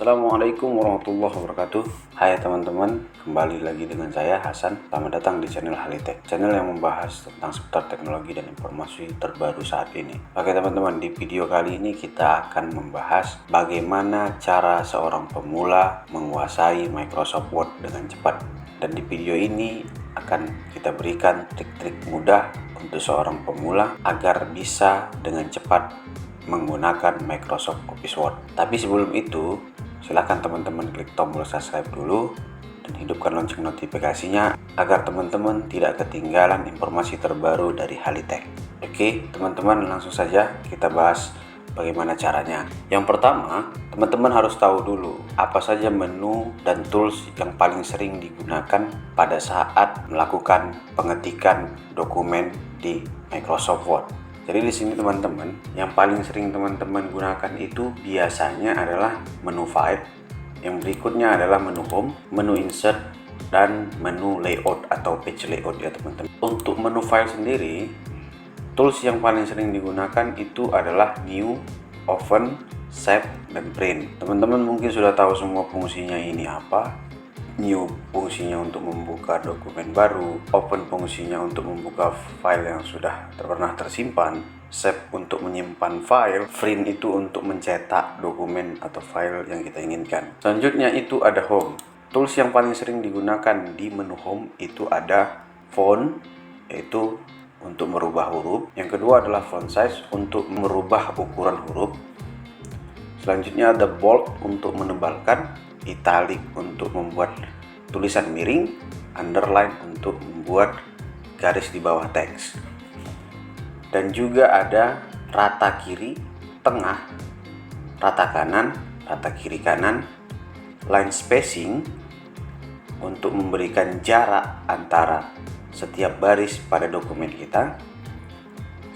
Assalamualaikum warahmatullahi wabarakatuh. Hai teman-teman, kembali lagi dengan saya Hasan. Selamat datang di channel Halitech, channel yang membahas tentang seputar teknologi dan informasi terbaru saat ini. Oke teman-teman, di video kali ini kita akan membahas bagaimana cara seorang pemula menguasai Microsoft Word dengan cepat. Dan di video ini akan kita berikan trik-trik mudah untuk seorang pemula agar bisa dengan cepat menggunakan Microsoft Office Word. Tapi sebelum itu, silahkan teman-teman klik tombol subscribe dulu dan hidupkan lonceng notifikasinya agar teman-teman tidak ketinggalan informasi terbaru dari Halitech. Oke, teman-teman, langsung saja kita bahas bagaimana caranya. Yang pertama, teman-teman harus tahu dulu apa saja menu dan tools yang paling sering digunakan pada saat melakukan pengetikan dokumen di Microsoft Word. Jadi di sini teman-teman, yang paling sering teman-teman gunakan itu biasanya adalah menu file, yang berikutnya adalah menu home, menu insert, dan menu layout atau page layout ya teman-teman. Untuk menu file sendiri, tools yang paling sering digunakan itu adalah new, open, save, dan print. Teman-teman mungkin sudah tahu semua fungsinya ini apa. New fungsinya untuk membuka dokumen baru, open fungsinya untuk membuka file yang sudah pernah tersimpan, save untuk menyimpan file, print itu untuk mencetak dokumen atau file yang kita inginkan. Selanjutnya itu ada home. Tools yang paling sering digunakan di menu home itu ada font, yaitu untuk merubah huruf. Yang kedua adalah font size untuk merubah ukuran huruf. Selanjutnya ada bold untuk menebalkan, italic untuk membuat tulisan miring, underline untuk membuat garis di bawah teks. Dan juga ada rata kiri, tengah, rata kanan, rata kiri kanan, line spacing untuk memberikan jarak antara setiap baris pada dokumen kita.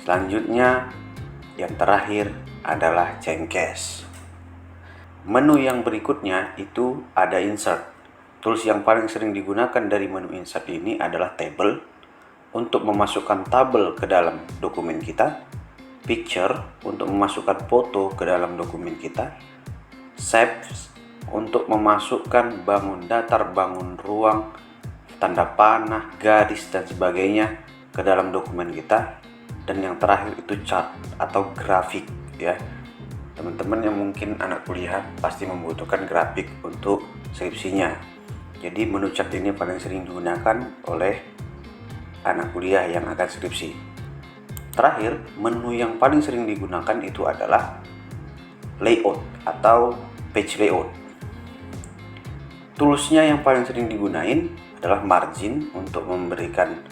Selanjutnya yang terakhir adalah cengkes. Menu yang berikutnya itu ada insert. Tools yang paling sering digunakan dari menu insert ini adalah table untuk memasukkan tabel ke dalam dokumen kita, picture untuk memasukkan foto ke dalam dokumen kita, shapes untuk memasukkan bangun datar, bangun ruang, tanda panah, garis dan sebagainya ke dalam dokumen kita, dan yang terakhir itu chart atau grafik ya. Teman-teman yang mungkin anak kuliah pasti membutuhkan grafik untuk skripsinya. Jadi menu chart ini paling sering digunakan oleh anak kuliah yang akan skripsi. Terakhir, menu yang paling sering digunakan itu adalah layout atau page layout. Toolsnya yang paling sering digunain adalah margin untuk memberikan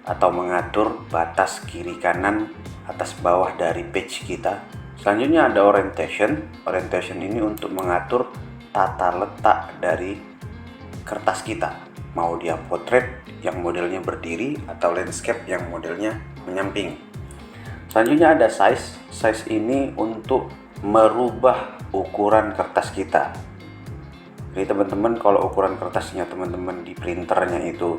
atau mengatur batas kiri kanan, atas bawah dari page kita. Selanjutnya ada orientation. Orientation ini untuk mengatur tata letak dari kertas kita. Mau dia portrait yang modelnya berdiri atau landscape yang modelnya menyamping. Selanjutnya ada size. Size ini untuk merubah ukuran kertas kita. Jadi teman-teman kalau ukuran kertasnya teman-teman di printernya itu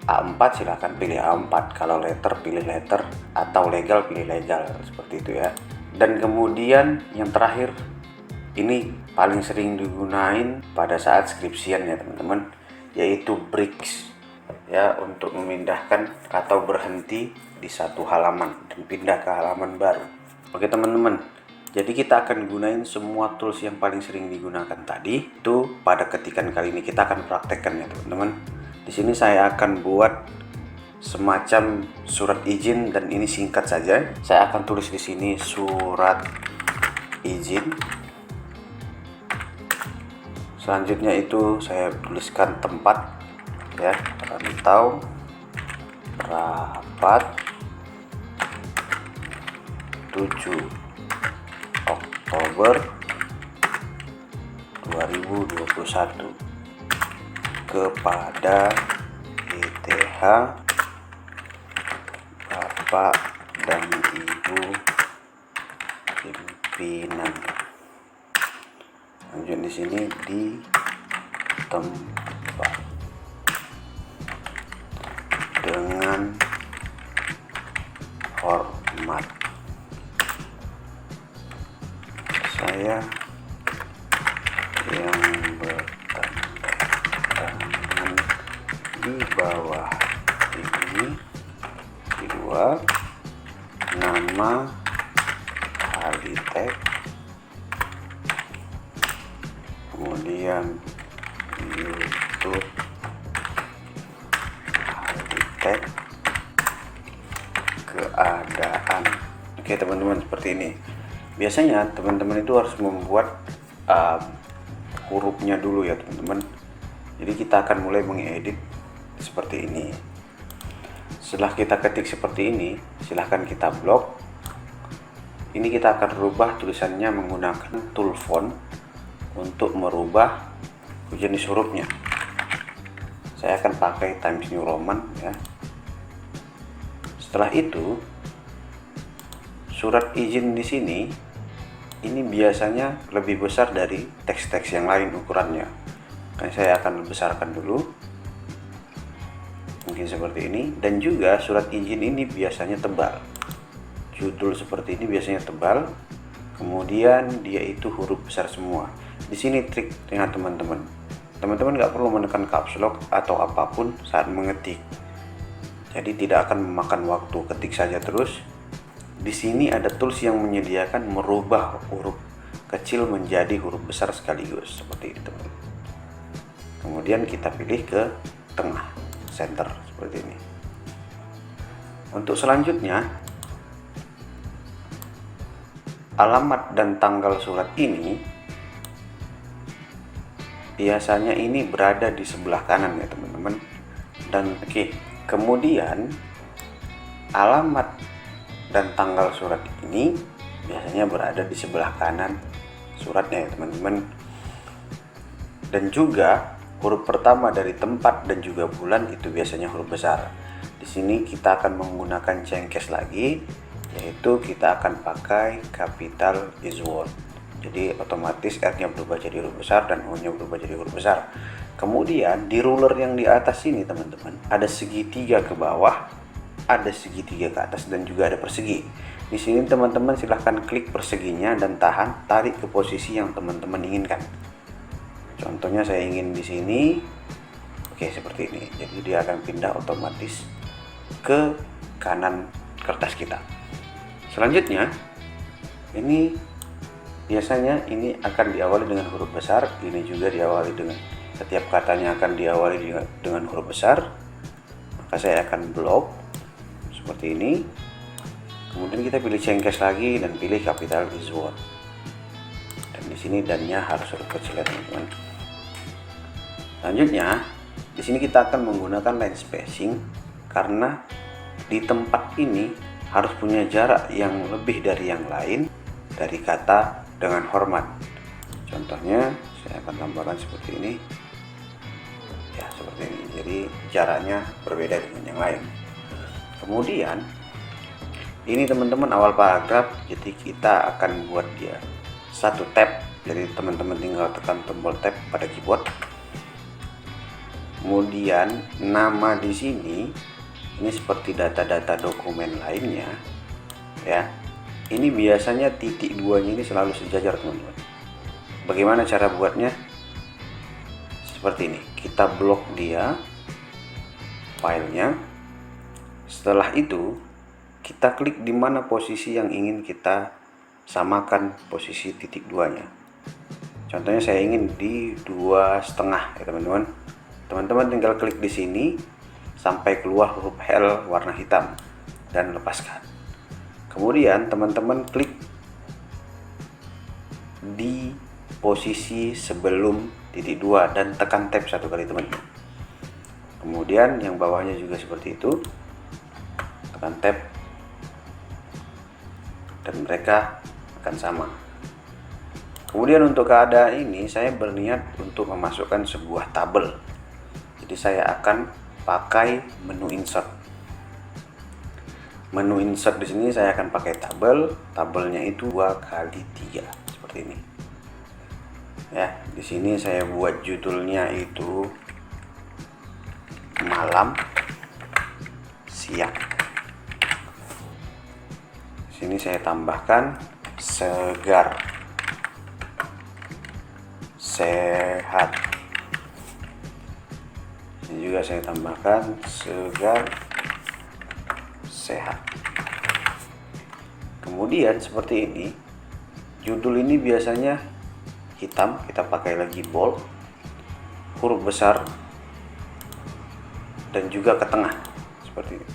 A4 silahkan pilih A4. Kalau letter pilih letter, atau legal pilih legal, seperti itu ya. Dan kemudian yang terakhir, ini paling sering digunain pada saat skripsian ya teman-teman, yaitu breaks ya, untuk memindahkan atau berhenti di satu halaman dan pindah ke halaman baru. Oke teman-teman, jadi kita akan gunain semua tools yang paling sering digunakan tadi itu pada ketikan kali ini. Kita akan praktekkan ya teman-teman. Di sini saya akan buat semacam surat izin dan ini singkat saja. Saya akan tulis di sini surat izin. Selanjutnya itu saya tuliskan tempat ya, rantau rapat 7 Oktober 2021 kepada ETH Bapak dan Ibu pimpinan. Lanjut di sini di tempat dengan hormat. Saya yang bertanda tangan di bawah ini. Kedua, nama Halitek, kemudian YouTube Halitek, keadaan. Oke teman-teman, seperti ini. Biasanya teman-teman itu harus membuat hurufnya dulu ya teman-teman. Jadi kita akan mulai mengedit seperti ini. Setelah kita ketik seperti ini, silahkan kita blok. Ini kita akan rubah tulisannya menggunakan tool font untuk merubah jenis hurufnya. Saya akan pakai Times New Roman ya. Setelah itu, surat izin di sini ini biasanya lebih besar dari teks-teks yang lain ukurannya. Saya akan besarkan dulu. Mungkin seperti ini, dan juga surat izin ini biasanya tebal. Judul seperti ini biasanya tebal. Kemudian dia itu huruf besar semua. Di sini triknya teman-teman. Teman-teman nggak perlu menekan caps lock atau apapun saat mengetik. Jadi tidak akan memakan waktu, ketik saja terus. Di sini ada tools yang menyediakan merubah huruf kecil menjadi huruf besar sekaligus seperti itu teman. Kemudian kita pilih ke tengah, center seperti ini. Untuk selanjutnya, alamat dan tanggal surat ini biasanya ini berada di sebelah kanan ya teman-teman. Dan kemudian alamat dan tanggal surat ini biasanya berada di sebelah kanan suratnya ya teman-teman. Dan juga huruf pertama dari tempat dan juga bulan itu biasanya huruf besar. Di sini kita akan menggunakan cengkes lagi, yaitu kita akan pakai capital is word. Jadi otomatis R-nya berubah jadi huruf besar dan O-nya berubah jadi huruf besar. Kemudian di ruler yang di atas ini teman-teman, ada segitiga ke bawah, ada segitiga ke atas, dan juga ada persegi. Di sini teman-teman silahkan klik perseginya dan tarik ke posisi yang teman-teman inginkan. Contohnya saya ingin di sini, seperti ini. Jadi dia akan pindah otomatis ke kanan kertas kita. Selanjutnya, ini biasanya ini akan diawali dengan huruf besar. Ini juga diawali dengan, setiap katanya akan diawali dengan huruf besar. Maka saya akan blok seperti ini. Kemudian kita pilih cengkes lagi dan pilih capital is word. Dan di sini dan-nya harus huruf kecil ya teman-teman. Selanjutnya, di sini kita akan menggunakan line spacing karena di tempat ini harus punya jarak yang lebih dari yang lain dari kata dengan hormat. Contohnya, saya akan tambahkan seperti ini. Ya, seperti ini. Jadi jaraknya berbeda dengan yang lain. Kemudian, ini teman-teman awal paragraf, jadi kita akan buat dia satu tab. Jadi teman-teman tinggal tekan tombol tab pada keyboard. Kemudian nama di sini ini seperti data-data dokumen lainnya ya. Ini biasanya titik duanya ini selalu sejajar teman-teman. Bagaimana cara buatnya? Seperti ini. Kita blok dia filenya. Setelah itu kita klik di mana posisi yang ingin kita samakan posisi titik duanya. Contohnya saya ingin di 2,5 ya teman-teman. Teman-teman tinggal klik di sini sampai keluar huruf L warna hitam dan lepaskan. Kemudian teman-teman klik di posisi sebelum titik 2 dan tekan tab satu kali teman-teman. Kemudian yang bawahnya juga seperti itu, tekan tab dan mereka akan sama. Kemudian untuk keadaan ini saya berniat untuk memasukkan sebuah tabel. Jadi saya akan pakai menu insert. Menu insert di sini saya akan pakai tabel. Tabelnya itu 2x3 seperti ini. Ya, di sini saya buat judulnya itu malam siang. Di sini saya tambahkan segar. sehat. Ini juga saya tambahkan segar, sehat. Kemudian seperti ini, judul ini biasanya hitam, kita pakai lagi bold, huruf besar, dan juga ke tengah seperti ini.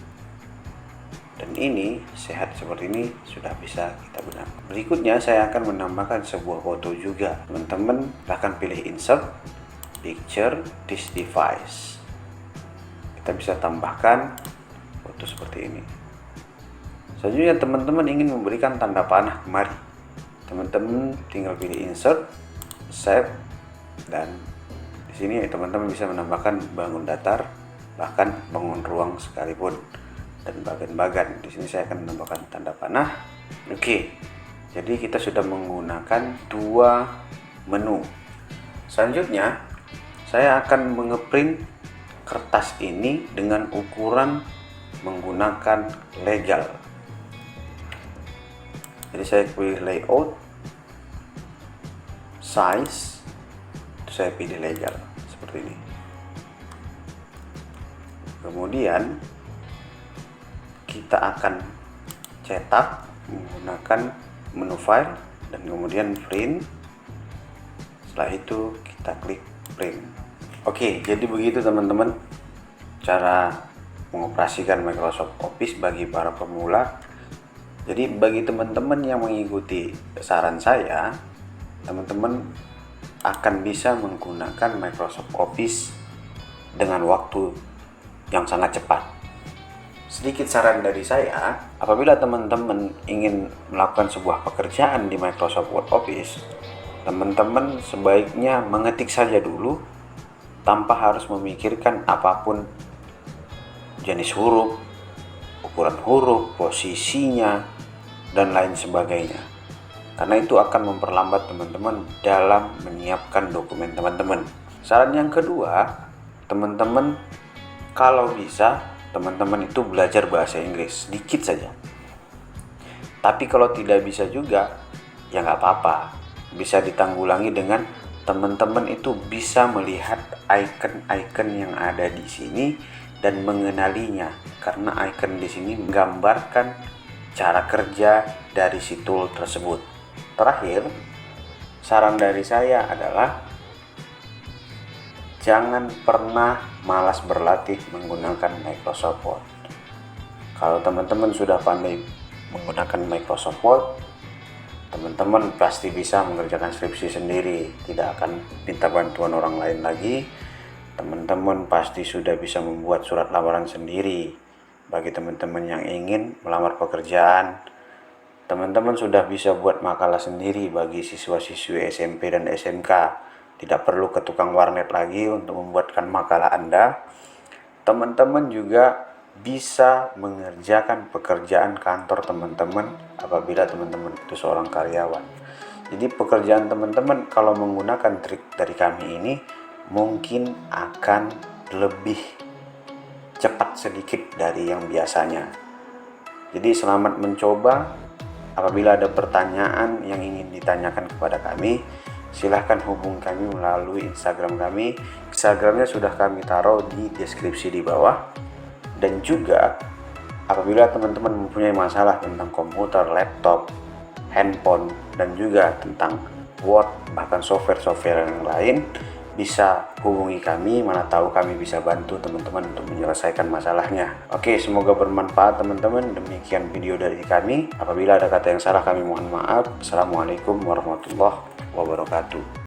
Dan ini sehat seperti ini sudah bisa kita gunakan. Berikutnya saya akan menambahkan sebuah foto juga. Teman-teman silahkan pilih insert picture this device. Kita bisa tambahkan foto seperti ini. Selanjutnya teman-teman ingin memberikan tanda panah kemari. Teman-teman tinggal pilih insert, save, dan di sini teman-teman bisa menambahkan bangun datar, bahkan bangun ruang sekalipun, dan bagan-bagan. Di sini saya akan menambahkan tanda panah. Oke, jadi kita sudah menggunakan dua menu. Selanjutnya saya akan mengeprint kertas ini dengan ukuran menggunakan legal. Jadi saya pilih layout, size, itu saya pilih legal seperti ini. Kemudian kita akan cetak menggunakan menu file dan kemudian print. Setelah itu kita klik print. Oke, jadi begitu teman-teman cara mengoperasikan Microsoft Office bagi para pemula. Jadi bagi teman-teman yang mengikuti saran saya, teman-teman akan bisa menggunakan Microsoft Office dengan waktu yang sangat cepat. Sedikit saran dari saya, apabila teman-teman ingin melakukan sebuah pekerjaan di Microsoft Word Office, teman-teman sebaiknya mengetik saja dulu tanpa harus memikirkan apapun jenis huruf, ukuran huruf, posisinya, dan lain sebagainya. Karena itu akan memperlambat teman-teman dalam menyiapkan dokumen teman-teman. Saran yang kedua, teman-teman kalau bisa teman-teman itu belajar bahasa Inggris sedikit saja. Tapi kalau tidak bisa juga, ya nggak apa-apa. Bisa ditanggulangi dengan teman-teman itu bisa melihat icon-icon yang ada di sini dan mengenalinya. Karena icon di sini menggambarkan cara kerja dari si tool tersebut. Terakhir, saran dari saya adalah jangan pernah malas berlatih menggunakan Microsoft Word. Kalau teman-teman sudah pandai menggunakan Microsoft Word, teman-teman pasti bisa mengerjakan skripsi sendiri, tidak akan minta bantuan orang lain lagi. Teman-teman pasti sudah bisa membuat surat lamaran sendiri. Bagi teman-teman yang ingin melamar pekerjaan, teman-teman sudah bisa buat makalah sendiri bagi siswa-siswi SMP dan SMK. Tidak perlu ke tukang warnet lagi untuk membuatkan makalah Anda. Teman-teman juga bisa mengerjakan pekerjaan kantor teman-teman apabila teman-teman itu seorang karyawan. Jadi pekerjaan teman-teman kalau menggunakan trik dari kami ini mungkin akan lebih cepat sedikit dari yang biasanya. Jadi selamat mencoba. Apabila ada pertanyaan yang ingin ditanyakan kepada kami, silahkan hubungi kami melalui Instagram kami. Instagramnya sudah kami taruh di deskripsi di bawah. Dan juga apabila teman-teman mempunyai masalah tentang komputer, laptop, handphone, dan juga tentang Word, bahkan software-software yang lain, bisa hubungi kami, mana tahu kami bisa bantu teman-teman untuk menyelesaikan masalahnya. Oke, semoga bermanfaat teman-teman. Demikian video dari kami. Apabila ada kata yang salah kami mohon maaf. Assalamualaikum warahmatullahi wabarakatuh.